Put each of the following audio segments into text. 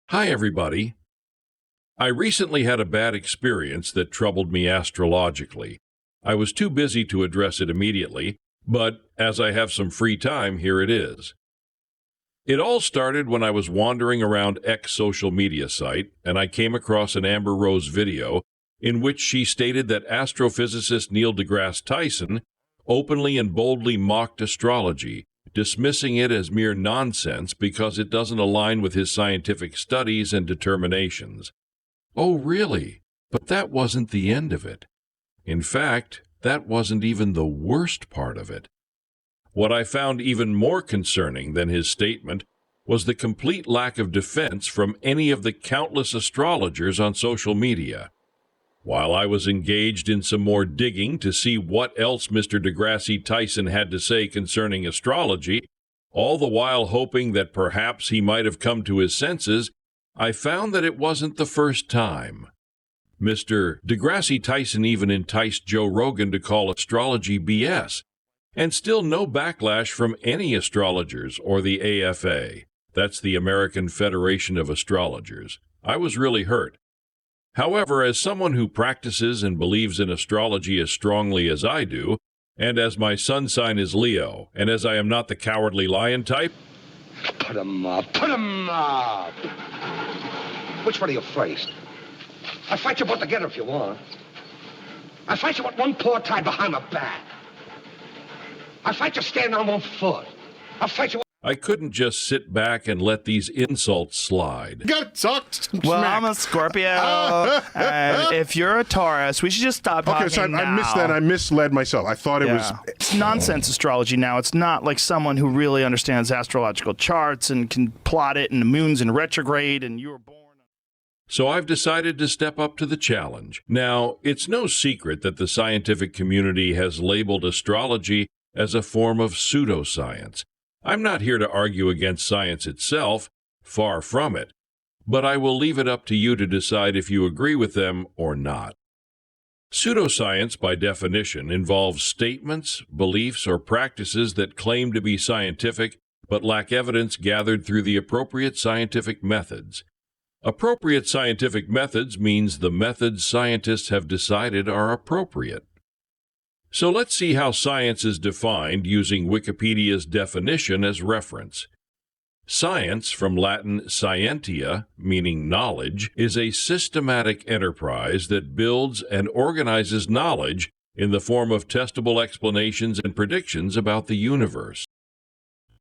Hi, everybody. I recently had a bad experience that troubled me astrologically. I was too busy to address it immediately, but as I have some free time, here it is. It all started when I was wandering around X social media site, and I came across an Amber Rose video in which she stated that astrophysicist Neil deGrasse Tyson openly and boldly mocked astrology, dismissing it as mere nonsense because it doesn't align with his scientific studies and determinations. Oh, really? But that wasn't the end of it. In fact, that wasn't even the worst part of it. What I found even more concerning than his statement was the complete lack of defense from any of the countless astrologers on social media. While I was engaged in some more digging to see what else Mr. deGrasse Tyson had to say concerning astrology, all the while hoping that perhaps he might have come to his senses, I found that it wasn't the first time. Mr. deGrasse Tyson even enticed Joe Rogan to call astrology BS, and still no backlash from any astrologers or the AFA. That's the American Federation of Astrologers. I was really hurt. However, as someone who practices and believes in astrology as strongly as I do, and as my sun sign is Leo, and as I am not the cowardly lion type... Put him up! Put him up! Which one are you first? I'll fight you both together if you want. I'll fight you with one paw tied behind my back. I'll fight you standing on one foot. I'll fight you... I couldn't just sit back and let these insults slide. Got sucked. Well, I'm a Scorpio, and if you're a Taurus, we should just stop talking Okay, so now. I missed that. I misled myself. I thought it was... It's nonsense astrology now. It's not like someone who really understands astrological charts and can plot it, and the moon's in retrograde, and you were born... So I've decided to step up to the challenge. Now, it's no secret that the scientific community has labeled astrology as a form of pseudoscience. I'm not here to argue against science itself, far from it, but I will leave it up to you to decide if you agree with them or not. Pseudoscience, by definition, involves statements, beliefs, or practices that claim to be scientific but lack evidence gathered through the appropriate scientific methods. Appropriate scientific methods means the methods scientists have decided are appropriate. So let's see how science is defined using Wikipedia's definition as reference. Science, from Latin scientia, meaning knowledge, is a systematic enterprise that builds and organizes knowledge in the form of testable explanations and predictions about the universe.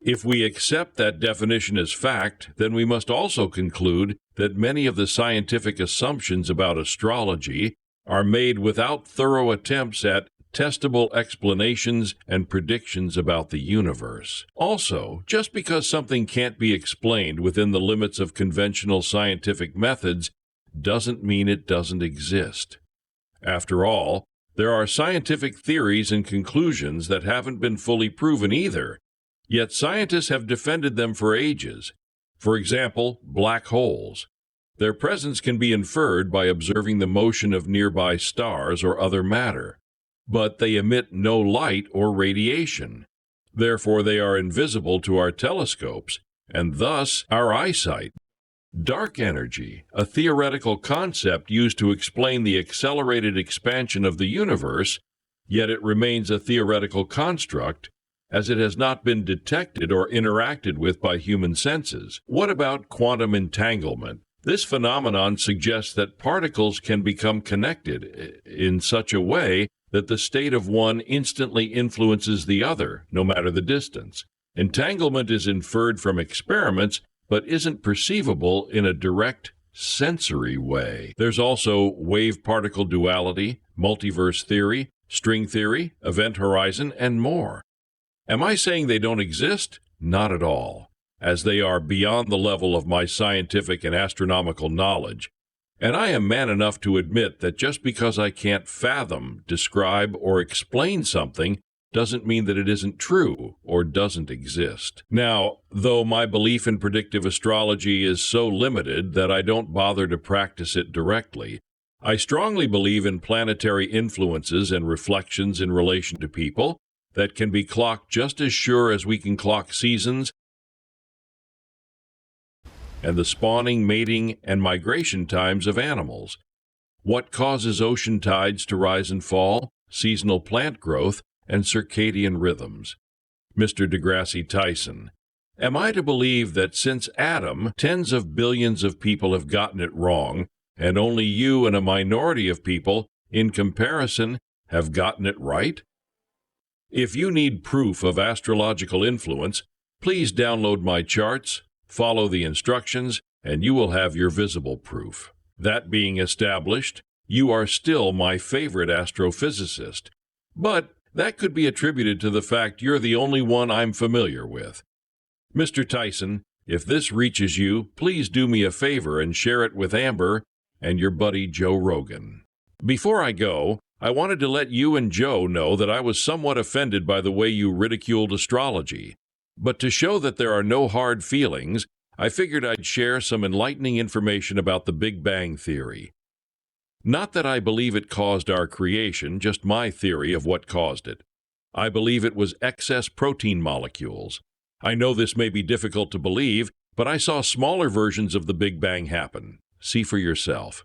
If we accept that definition as fact, then we must also conclude that many of the scientific assumptions about astrology are made without thorough attempts at testable explanations and predictions about the universe. Also, just because something can't be explained within the limits of conventional scientific methods doesn't mean it doesn't exist. After all, there are scientific theories and conclusions that haven't been fully proven either, yet scientists have defended them for ages. For example, black holes. Their presence can be inferred by observing the motion of nearby stars or other matter. But they emit no light or radiation. Therefore, they are invisible to our telescopes, and thus our eyesight. Dark energy, a theoretical concept used to explain the accelerated expansion of the universe, yet it remains a theoretical construct, as it has not been detected or interacted with by human senses. What about quantum entanglement? This phenomenon suggests that particles can become connected in such a way that the state of one instantly influences the other, no matter the distance. Entanglement is inferred from experiments, but isn't perceivable in a direct, sensory way. There's also wave-particle duality, multiverse theory, string theory, event horizon, and more. Am I saying they don't exist? Not at all, as they are beyond the level of my scientific and astronomical knowledge. And I am man enough to admit that just because I can't fathom, describe, or explain something doesn't mean that it isn't true or doesn't exist. Now, though my belief in predictive astrology is so limited that I don't bother to practice it directly, I strongly believe in planetary influences and reflections in relation to people that can be clocked just as sure as we can clock seasons and the spawning, mating, and migration times of animals. What causes ocean tides to rise and fall, seasonal plant growth, and circadian rhythms. Mr. deGrasse Tyson, am I to believe that since Adam, tens of billions of people have gotten it wrong, and only you and a minority of people, in comparison, have gotten it right? If you need proof of astrological influence, please download my charts, follow the instructions, and you will have your visible proof. That being established, you are still my favorite astrophysicist. But that could be attributed to the fact you're the only one I'm familiar with. Mr. Tyson, if this reaches you, please do me a favor and share it with Amber and your buddy Joe Rogan. Before I go, I wanted to let you and Joe know that I was somewhat offended by the way you ridiculed astrology. But to show that there are no hard feelings, I figured I'd share some enlightening information about the Big Bang Theory. Not that I believe it caused our creation, just my theory of what caused it. I believe it was excess protein molecules. I know this may be difficult to believe, but I saw smaller versions of the Big Bang happen. See for yourself.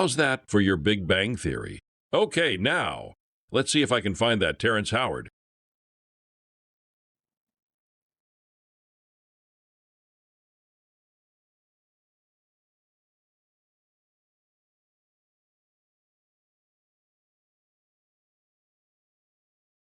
How's that for your Big Bang Theory? Okay, now, let's see if I can find that Terrence Howard.